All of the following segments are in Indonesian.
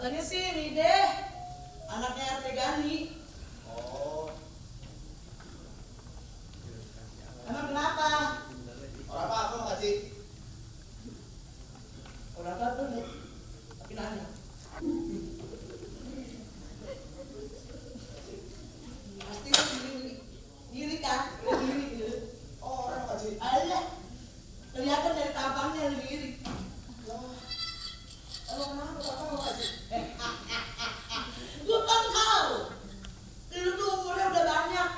Katanya sih Ride, anaknya RT Gani. Oh. Emang kenapa? Orang apa Pak Haji? Orang apa tuh? Tapi nanya. Pasti ngiri kan? Ngiri. Oh, orang Pak Haji. Alah, kelihatan dari tampangnya lebih ngiri. Emang kenapa Pak Haji? Gue kan tahu, lu tuh umurnya udah banyak.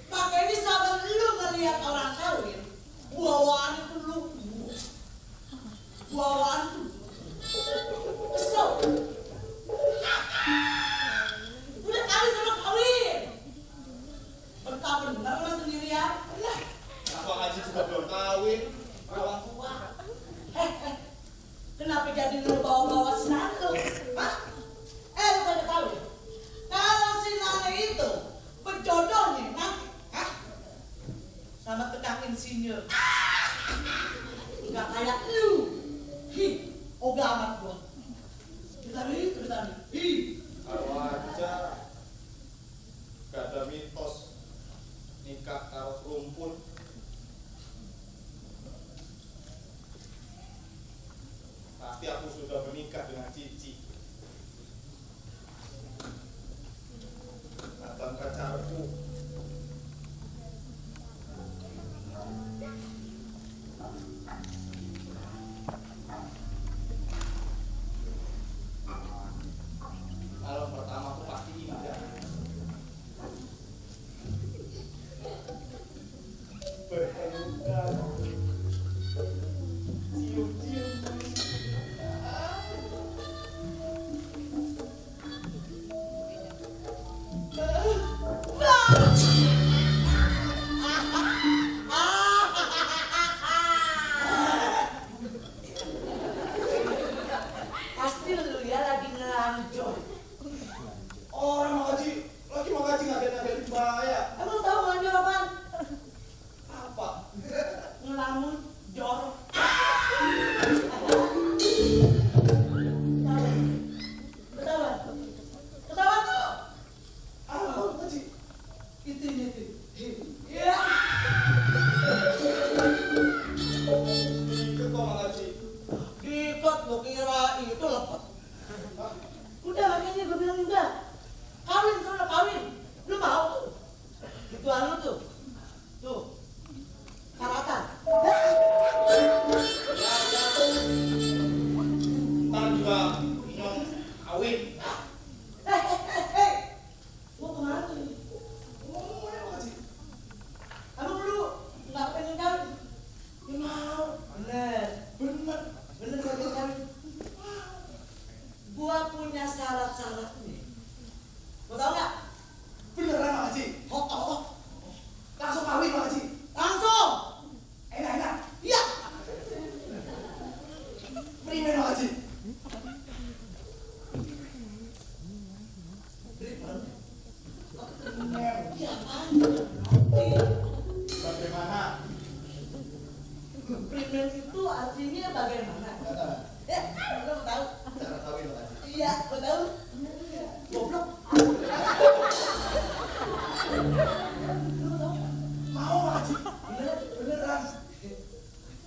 Makanya ini sahabat lu ngelihat orang kawin, bawaan itu lu, bawaan tuh kesel. Udah kawin sama kawin, betah bener mas sendirian. Lah, Pak Haji juga belum kawin. orang tua. Kenapa jadi lu bawa-bawa si Nane lu? Hah? Lu kagak tahu ya? Kalau si Nane itu berjodohnya nanti, sama tukang insinyur. Nggak kayak lu. Ogah amat gua. Kita nih. Kalau aja gak ada mitos nikah karo rumpun. Pasti aku sudah menikah dengan Cici. Abang pacarku. Malam pertama aku pasti indah. Berpelukan. jorok. Ketawa tuh. Apa Haji? Itu. Ya. Ikut kok Mang Haji. Diikat lo kira itu lepet. Hah? Udah makanya gue bilang udah. Kawin sana kawin. Lu mau tuh? Gituan lu tuh. Tuh. Karatan. Ntar juga Inyong kawin. Hei. Mau kemana tuh? Ngomong aja Mang Haji. Emang lu nggak pengen kawin? Ya mau. Bener. Bener. Bener gak pengen kawin? Gua punya syarat-syarat nih. Mau tau nggak? Beneran Mang Haji. Oh. Langsung kawin Mang Haji. Langsung. Enak. Iya. Primen Mang Haji. Primen. Primen. Iya apaan? Bagaimana? Primen itu artinya bagaimana? Lu mau tahu? Cara kawin Mang Haji. Iya, gua tahu. Goblok. Lu mau tahu? Mau Mang Haji. Beneran.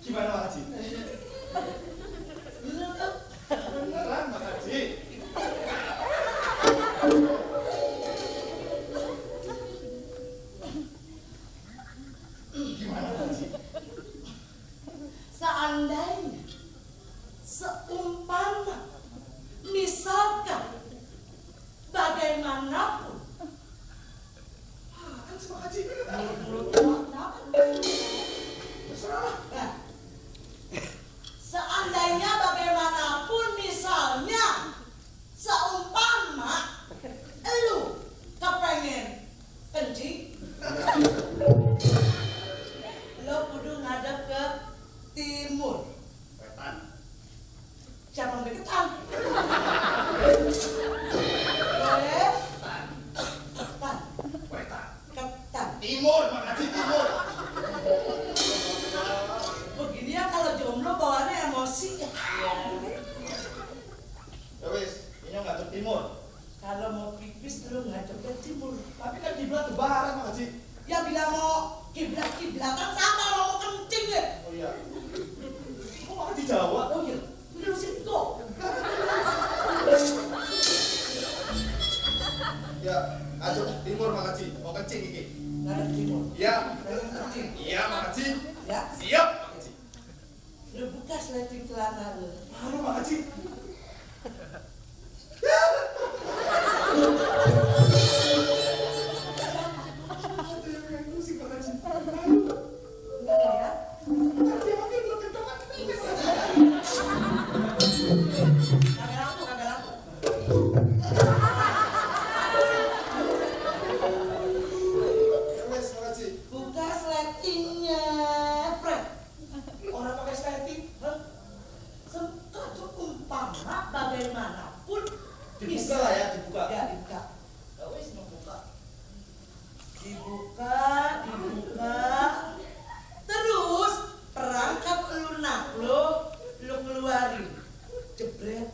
Gimana Mang Haji? Beneran tahu? Beneran Mang Haji. Gimana Mang Haji? Seandainya, seumpama, misalkan, bagaimanapun, Kan sih Mang Haji. menurut gua kenapa? Terserah. Nah, seandainya bagaimanapun misalnya, seumpama, lu kepengen kencing, lo kudu ngadep ke timur. Wetan. Siapa yang deketan? Boleh? Ketan. Wetan. Ketan. Timur Mang Haji, timur. Begini ya kalau jomblo bawaannya emosi ya. Ya wis, ini ngadep timur. Kalau mau pipis lu ngadep ke timur. Tapi kan kiblat ke barat Mang Haji. Ya bila mau kiblat-kiblatan sama kalau mau kencing ya. Oh iya. Kok Mang Haji Jawa? Oh iya, udah lu situ. Ya, ngadep timur Mang Haji. Mau kencing iki. Ngadep timur. Iya. Pengen kencing. Iya Mang Haji. Ya, Siap Mang Haji. lu buka sleting celana lu. Malu Mang Haji. Pusing Mang Haji. Enggak ya? Tadi makin belum kentongan pipis. Kagak laku. Ya wis Mang Haji. Buka sletingnya, Fred. Orang pakai sleting. Hah? Seumpama bagaimanapun Dibuka lah ya, dibuka. Ya, dibuka. Ya wis mau buka. Dibuka. Terus perangkap lunak lu keluarin. Jebret.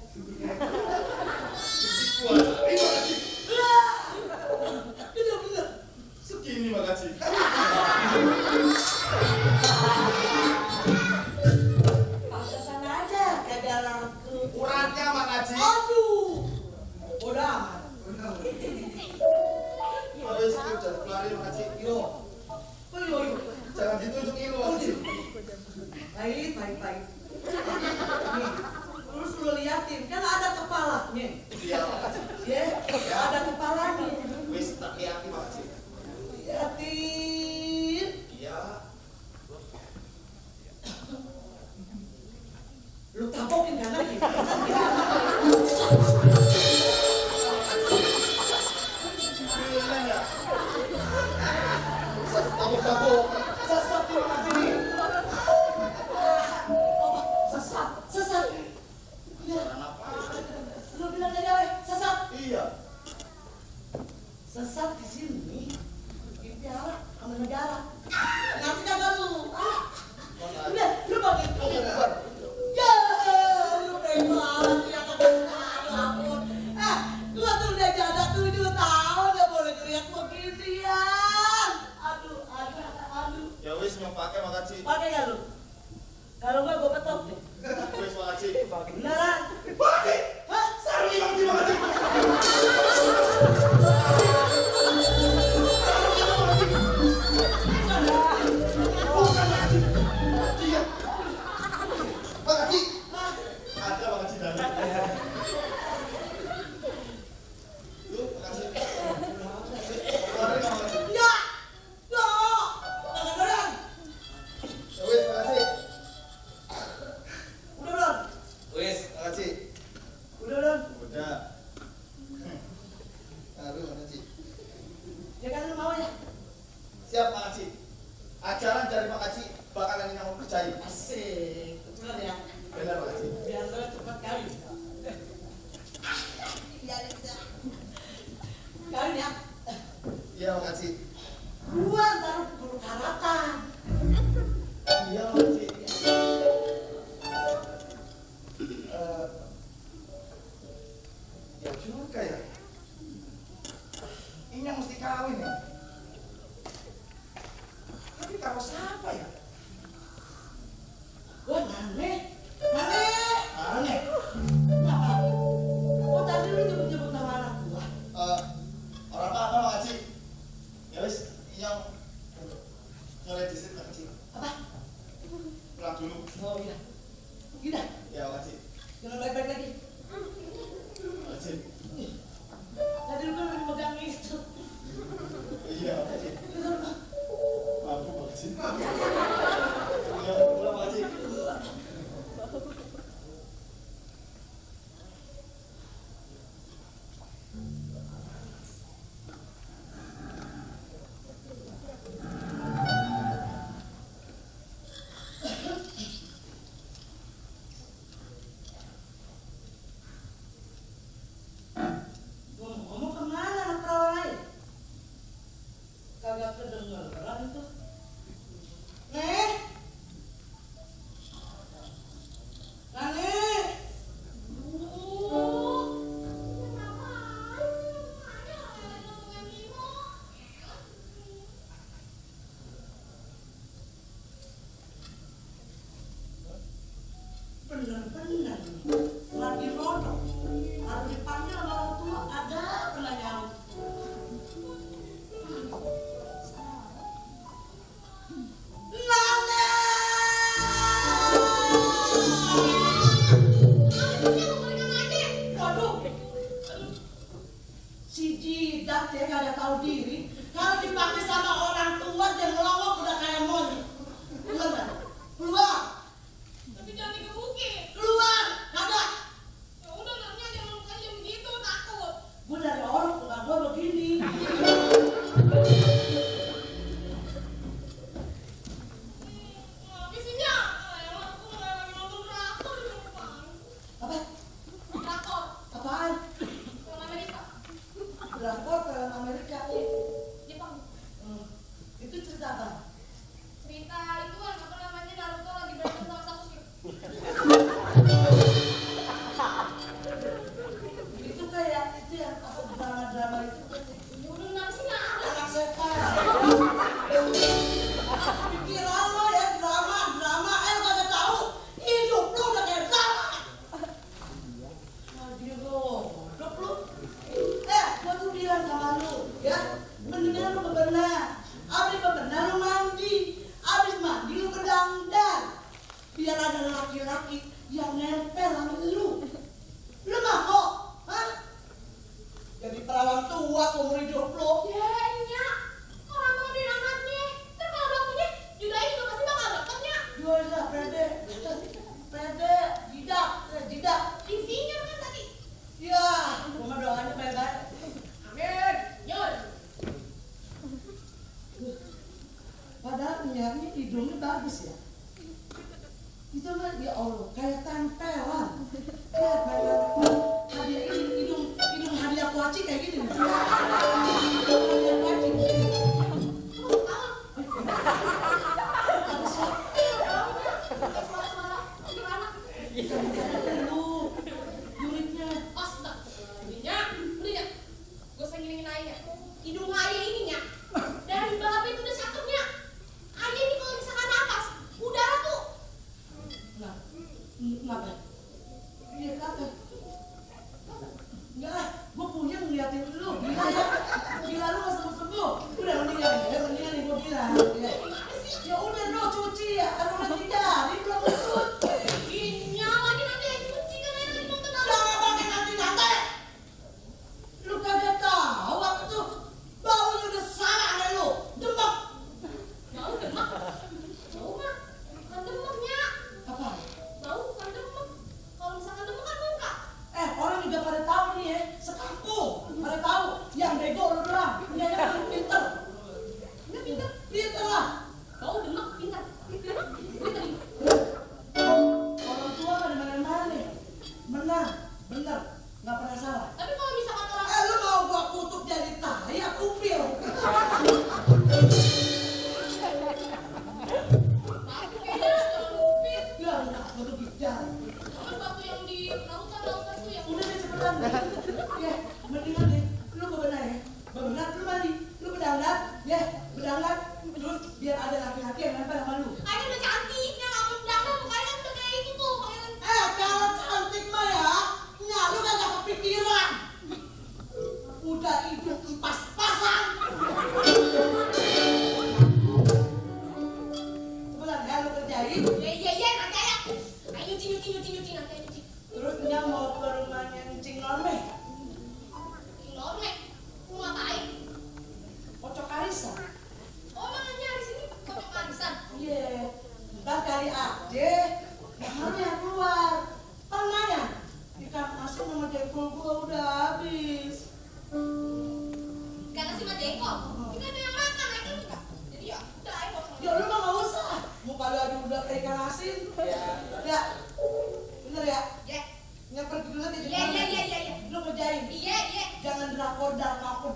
Dikuasai Mang Haji. Lah. Bener-bener. Segini Mang Haji. Pantesan aja kagak laku. Uratnya Mang Haji. Aduh. Bodoh amat. Ya wis, jangan keluarin Mang Haji. Yo. Oh, yo. Jangan ditunjuk ilu Mang Haji. Baik. Nih, terus lu liatin, kan ada kepalanya. Iya Mang Haji. Ya, ada kepalanya. Wis tak lihat Mang Haji. Liatin. Iya. Lu tapokin kan lagi. Beneran ya? Tabuk-tabuk. Sesat nih Mang Haji nih. Sesat. Ya, Karena apa? lu bilang tadi apa? Sesat. Iya. Sesat di sini dipiara sama negara. Nanti kagak lu. Udah, lu Kalau gue petok nih. Wes Pak Haji. Beneran. Pak Haji. Hah? Sari Pak Haji, Pak Haji. Bukan Pak Haji. Iya. Pak Haji. Ada Pak Haji dari. Lu Pak Haji. Mari Pak Haji. Ya. Ya. Beneran. Ya wes Pak Haji. Udah belum? Wes Pak Haji. Udah belum? Udah. Aduh Pak Haji. Ya kan lu mau ya? Siap Pak Haji. Ajaran dari Pak Haji bakalan yang mau percaya. Asik. Betul ya. Benar Pak Haji. Biar lo cepat kawin. Iya bisa. Kawin ya. Iya Pak Haji. Gua ntar guru karatan. Iya Pak Haji. Ya juga ya. Ini yang mesti kawin ya. Tapi kalau siapa ya? Wah, Mane. Mane. Aneh. Apa? Oh, tadi lu nyebut-nyebut nama anak gua. Orang apa Pak Haji? Ya wis, yang nyolek di sini Pak Haji. Apa? Pulang dulu. Oh iya. Gila. Ya Pak Haji. Jangan baik-baik lagi. Pak Haji. Tadi lu kan lagi megang itu. Iya Pak Haji. Itu apa? Mampu Pak Haji. Ya, pulang Pak Haji. Ngomong kemana anak perawan lain? Kagak kedengeran itu. Nih. Nani. Bener-bener lagi rodok. Harus dipanggil sama orang tua. Ada pernah nyaut. Waduh, si jidat ya gak ada tahu diri. Kalau dipakai sama orang tua dia ngelongok udah kayak monyet. Keluar nggak? Keluar, Tapi jangan digebukin. keluar, kagak. Ya udah namanya jangan mukanya begitu, takut. Gue dari orang bukan gue begini. Habisinnya, emang aku lagi nonton drakor di rumah. Apa? Drakor, Apaan? film Amerika. Drakor film Amerika. Jepang. Itu cerita apa? Cerita itu kan apa namanya Naruto lagi berantem sama Sasuke. Itu kayak itu yang apa drama-drama itu kan. Ya udah nangsinya ada. Anak setan. Pikiran lo ya drama, lo kagak tahu. Hidup lo udah kayak drama. Lagi lo, hidup lo. Gua tuh bilang sama lu, ya, mendingan lu bebenah. Abis bebenah lu mandi. Abis mandi lu berdandan. Biar ada laki-laki yang nempel sama lu. Lu mau? Hah? Jadi perawan tua seumur hidup lo. Ya iya, orang mau di anaknya. Ntar kalau udah punya, Yudai juga pasti bakal dapetnya. Jualnya pede, pede, jidat. Insinyur kan tadi. Ya, gua mah doanya baik-baik. Amin. Yul. Padahal penyiarnya hidungnya bagus ya. Itu mah ya Allah kayak tempelan. Kayak hadiah hidung hadiah kuaci kayak gini. Nih. Hadiah kuaci. Kamu tahu? Ada siapa? Suara-suara gimana? Lu muridnya. Astagfirullahaladzimnya, udah gue usah ngilingin ayahnya. Hidung ayah ininya dari bawah itu udah cakepnya. Ayah ini kalau misalkan napas, udara tuh Nah, kenapa? Iya kata. Enggak lah, gue puyeng ngeliatin lu, gila ya. Gila lu gak sembuh-sembuh. Udah mendingan nih gue bilang. Ya udah lu cuci ya, kalau nanti jadi belum cuci. Lagi nanti yang cuci kan yang lagi nonton apa? Jangan pakai nanti. Lu kagak tahu apa tuh? Baunya udah sama sama lu, demak. Bau demak? Bau mah bukan demeknya. Apa? Bau bukan demek. Kalau misalkan demek kan muka. Orang juga pada tahu nih ya, sekampung pada tahu. Yang bego lu doang, yang paling pinter. Nggak pintar. Pinter lah. Bau demek pintar. Pintar. Orang tua pada mana-mana nih. Menang, bener, nggak pernah salah. Tapi kalau misalkan orang Lu mau gua kutuk jadi tai, aku upil. batu kayaknya jangan lupit. Ya, nggak kutuk gijal. Kan batu yang di lautan tuh yang Udah deh cepetan. Ya, mendingan deh. Lu bebenah ya. Bebenah, lu mandi. Lu bedanglat, ya, bedanglat. Terus biar ada laki-laki yang nempel sama lu. kayaknya udah cantiknya nggak mendadak mukanya udah kayak itu tuh kayak Kalau cantik mah ya lu kagak kepikiran. Udah itu empas pasang. Cepetan ya lu kerjain. iya nanti aja. Ayo nyuci nanti ayo nyuci. Terus dia mau ke rumahnya Encing Norme. Lorme, lu ngapain? Kocok arisan. Oh emang nyari sini kocok arisan. Iya. Ntar kali aja. Bahannya yang keluar. Lumayan. Ikan asin sama jengkol gua udah habis. Gak ngasih sama jengkol. Kita ada yang makan, ayo enggak. Jadi ya udah ayo kosong. Ya lu mah nggak usah. Muka lu aja udah kayak ikan asin. Ya. Bener ya? Ya. Nggak pergi dulu aja. Iya. Lu kerjain. Iya. Jangan drakor. Drakor.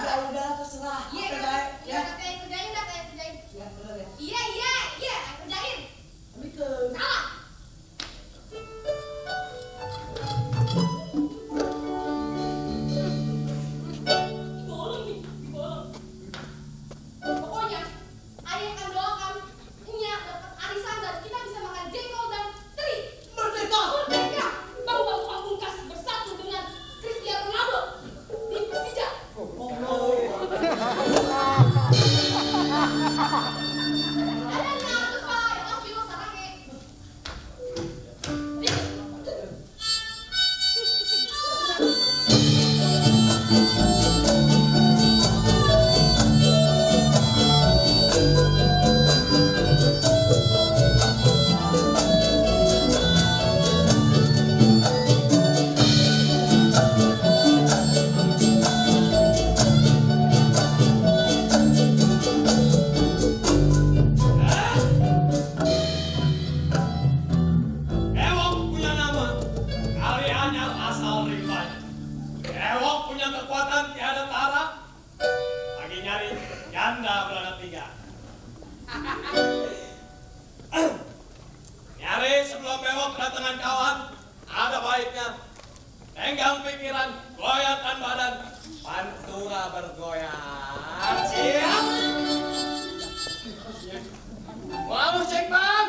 Ya udah terserah. Iya, Apa, kan? Dai? Ya, kayak kerjain. Ya bener ya. Iya, kerjain. Assalamualaikum. Salah. Digolong nih, digolong. Pokoknya, ayah akan doakan Nya dapat arisan dan kita bisa makan jengkol dan teri. Merdeka. Merdeka. Bang Pamungkas bersatu dengan Cristiano Ronaldo di Persija. Ada nggak tuh Pak? Ya kan film sarangnya. Ewok punya nama, kaliannya asal ribanya. Ewok punya kekuatan tiada tara, lagi nyari janda belanda 3. Nyari sebelum bewok kedatangan kawan, ada baiknya tenggang pikiran, goyahkan badan, pantura bergoyang. Siap? Mau cek bang?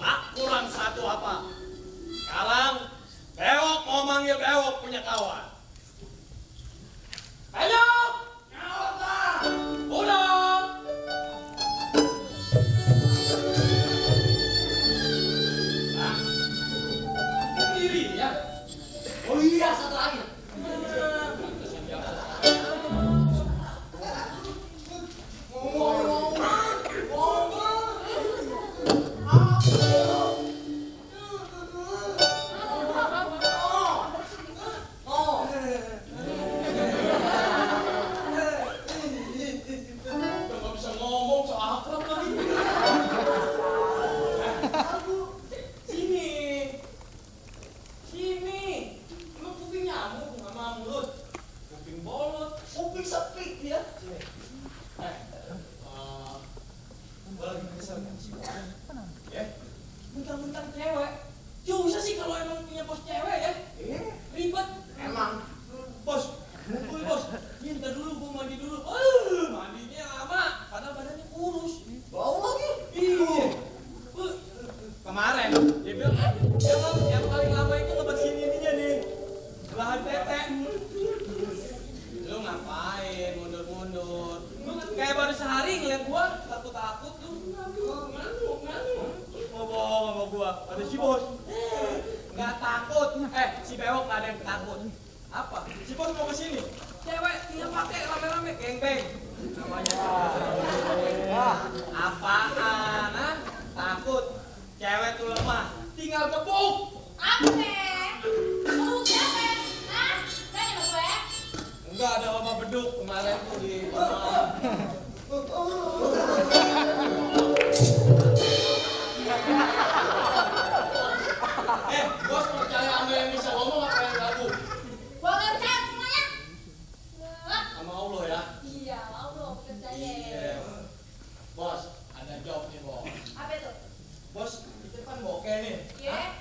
Tak kurang satu apa? Sekarang bewok mau manggil bewok punya kawan. Bewok! Nyawata! Udah! Nah, sendiri ya. Oh iya, satu lagi. mundur. Lu kayak baru sehari ngeliat gua takut lu. Ngantuk. Mau bohong sama gua. Ada si bos. Nggak takut. Si bewok nggak ada yang takut. Apa? Si bos mau kesini. Cewek tinggal pakai rame-rame geng-beng. Namanya. Apaan? Ah? Takut. Cewek tuh lemah. Tinggal gebuk. Apa? Lu siapa? Hah? Berani sama gue? Enggak ada lomba beduk kemarin tuh di bos percaya anda yang bisa ngomong apa yang lagu? Gua nggak percaya semuanya. Sama Allah ya. Iya, Allah percaya. Bos, ada job nih bos. Apa itu? Bos, itu kan bokeh nih. Iya.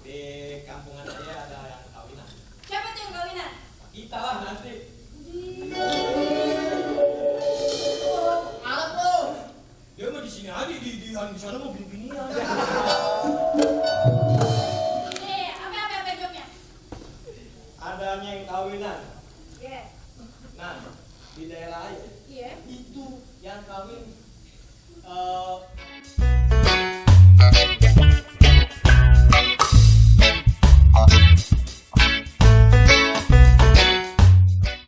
Di kampungan aja ada yang kawinan. Siapa tuh yang kawinan? Kita lah nanti. Ngarep lu. Dia mau di sini aja di sana mau bini-binian. Apa jobnya? Adanya yang kawinan. Iya. Nah, di daerah aja. Iya. Itu yang kawin